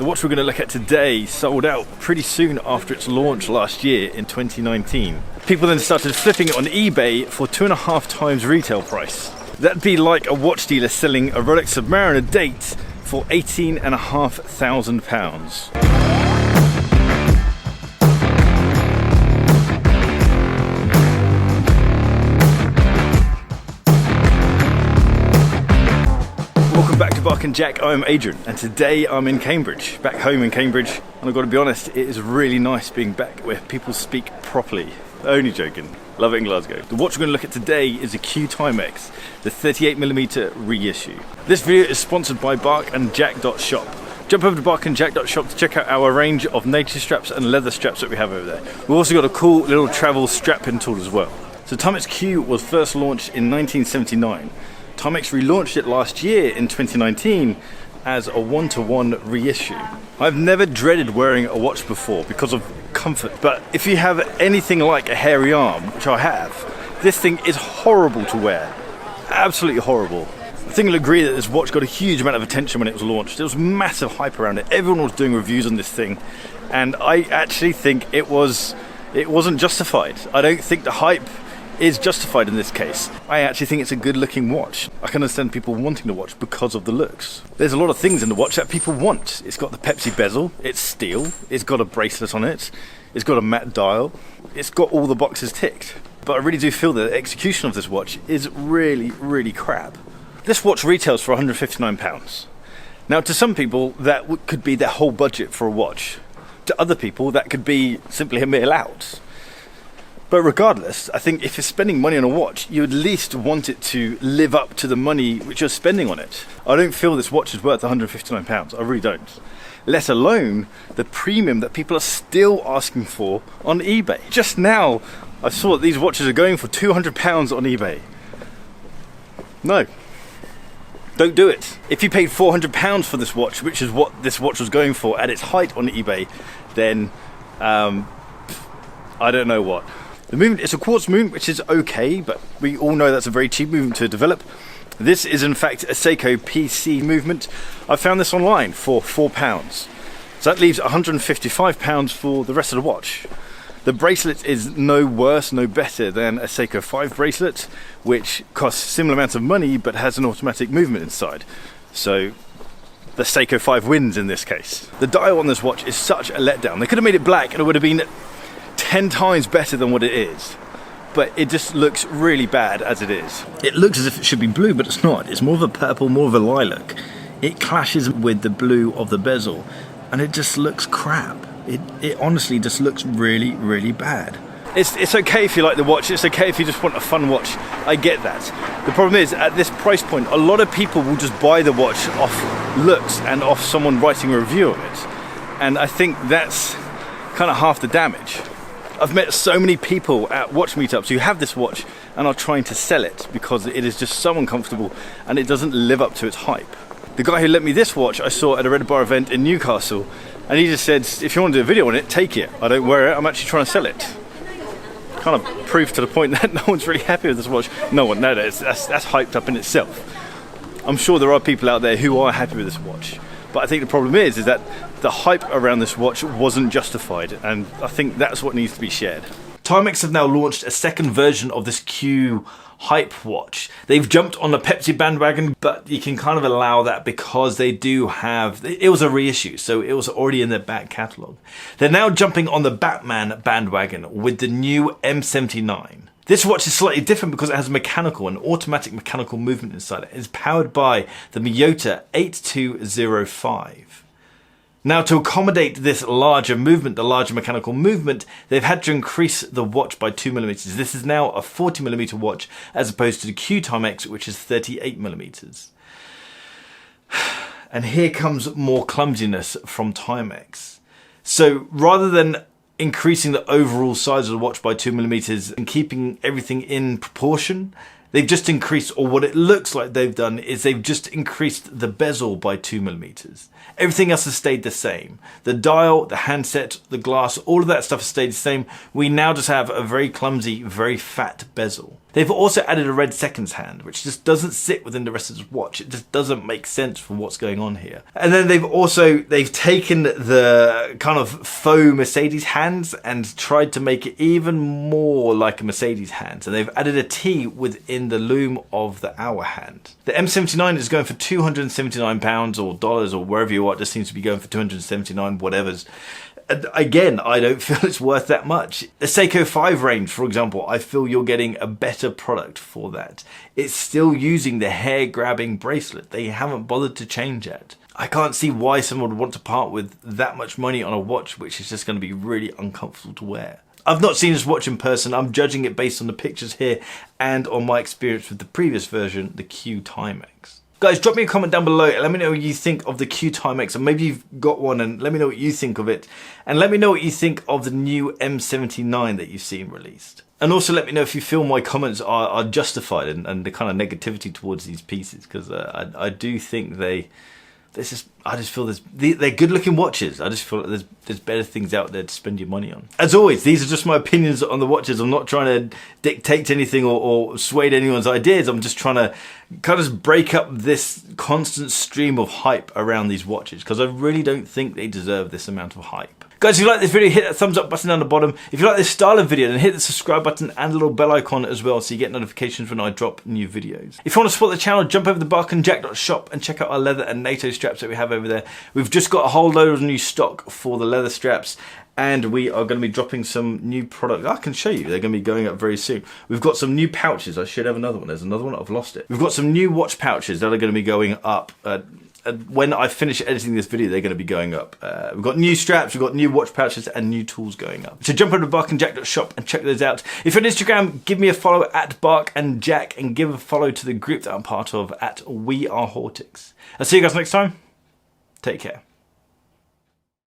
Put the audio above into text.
The watch we're going to look at today sold out pretty soon after its launch last year in 2019. People then started flipping it on eBay for 2.5 times retail price. That'd be like a watch dealer selling a Rolex Submariner date for £18,500. Welcome back to Bark and Jack. I'm Adrian, and today I'm in Cambridge, back home in Cambridge, and I've got to be honest, it is really nice being back where people speak properly. Only joking. Love it in Glasgow. The watch we're going to look at today is a Q Timex, the 38mm reissue. This video is sponsored by barkandjack.shop. Jump over to barkandjack.shop to check out our range of native straps and leather straps that we have over there. We've also got a cool little travel strap-in tool as well. So Timex Q was first launched in 1979. Timex relaunched it last year in 2019 as a one-to-one reissue. I've never dreaded wearing a watch before because of comfort, but if you have anything like a hairy arm, which I have, this thing is horrible to wear. Absolutely horrible. I think you'll agree that this watch got a huge amount of attention when it was launched. There was massive hype around it. Everyone was doing reviews on this thing, and I actually think it wasn't justified. I don't think the hype is justified in this case. I actually think it's a good looking watch. I can understand people wanting the watch because of the looks. There's a lot of things in the watch that people want. It's got the Pepsi bezel, it's steel, it's got a bracelet on it, it's got a matte dial, it's got all the boxes ticked. But I really do feel that the execution of this watch is really, really crap. This watch retails for £159. Now to some people that could be their whole budget for a watch. To other people that could be simply a meal out. But regardless, I think if you're spending money on a watch, you at least want it to live up to the money which you're spending on it. I don't feel this watch is worth £159, I really don't. Let alone the premium that people are still asking for on eBay. Just now, I saw that these watches are going for £200 on eBay. No. Don't do it. If you paid £400 for this watch, which is what this watch was going for at its height on eBay, then I don't know what. The movement is a quartz movement, which is okay, but we all know that's a very cheap movement to develop. This is in fact a Seiko PC movement. I found this online for £4. So that leaves £155 for the rest of the watch. The bracelet is no worse, no better than a Seiko 5 bracelet, which costs similar amounts of money but has an automatic movement inside. So the Seiko 5 wins in this case. The dial on this watch is such a letdown. They could have made it black and it would have been 10 times better than what it is, but it just looks really bad as it is. It looks as if it should be blue, but it's not. It's more of a purple, more of a lilac. It clashes with the blue of the bezel, and it just looks crap. It honestly just looks really, really bad. It's okay if you like the watch, it's okay if you just want a fun watch, I get that. The problem is, at this price point, a lot of people will just buy the watch off looks and off someone writing a review of it, and I think that's kind of half the damage. I've met so many people at watch meetups who have this watch and are trying to sell it because it is just so uncomfortable and it doesn't live up to its hype. The guy who lent me this watch I saw at a Red Bar event in Newcastle, and he just said, if you want to do a video on it, take it. I don't wear it, I'm actually trying to sell it. Kind of proof to the point that no one's really happy with this watch. No one, no, that's hyped up in itself. I'm sure there are people out there who are happy with this watch. But I think the problem is that the hype around this watch wasn't justified, and I think that's what needs to be shared. Timex have now launched a second version of this Q hype watch. They've jumped on the Pepsi bandwagon, but you can kind of allow that because they do have, it was a reissue, so it was already in their back catalogue. They're now jumping on the Batman bandwagon with the new M79. This watch is slightly different because it has an automatic mechanical movement inside it. It's powered by the Miyota 8205. Now, to accommodate this larger movement, the larger mechanical movement, they've had to increase the watch by 2mm. This is now a 40mm watch as opposed to the Q Timex, which is 38mm. And here comes more clumsiness from Timex. So rather than increasing the overall size of the watch by 2mm and keeping everything in proportion, they've just increased, or what it looks like they've done is they've just increased the bezel by 2mm. Everything else has stayed the same. The dial, the handset, the glass, all of that stuff has stayed the same. We now just have a very clumsy, very fat bezel. They've also added a red seconds hand, which just doesn't sit within the rest of the watch. It just doesn't make sense for what's going on here. And then they've taken the kind of faux Mercedes hands and tried to make it even more like a Mercedes hand. So they've added a T within the loom of the hour hand. The M79 is going for £279 or dollars or wherever you are. It just seems to be going for 279 whatevers. Again, I don't feel it's worth that much. The Seiko 5 range, for example, I feel you're getting a better product for that. It's still using the hair-grabbing bracelet. They haven't bothered to change that. I can't see why someone would want to part with that much money on a watch which is just going to be really uncomfortable to wear. I've not seen this watch in person. I'm judging it based on the pictures here and on my experience with the previous version, the Q Timex. Guys, drop me a comment down below and let me know what you think of the Q Timex, and maybe you've got one, and let me know what you think of it. And let me know what you think of the new M79 that you've seen released. And also let me know if you feel my comments are justified and the kind of negativity towards these pieces, because I do think I just feel they're good looking watches. I just feel like there's better things out there to spend your money on. As always, these are just my opinions on the watches. I'm not trying to dictate anything or sway anyone's ideas. I'm just trying to kind of break up this constant stream of hype around these watches, because I really don't think they deserve this amount of hype. Guys, if you like this video, hit that thumbs up button down the bottom. If you like this style of video, then hit the subscribe button and the little bell icon as well, so you get notifications when I drop new videos. If you want to support the channel, jump over to barkandjack.shop and check out our leather and NATO straps that we have over there. We've just got a whole load of new stock for the leather straps, and we are going to be dropping some new product. I can show you, they're going to be going up very soon. We've got some new pouches. I should have another one. There's another one, I've lost it. We've got some new watch pouches that are going to be going up. When I finish editing this video, they're going to be going up. We've got new straps, we've got new watch pouches, and new tools going up. So jump over to barkandjack.shop and check those out. If you're on Instagram, give me a follow at barkandjack, and give a follow to the group that I'm part of at We Are Hortics. I'll see you guys next time. Take care.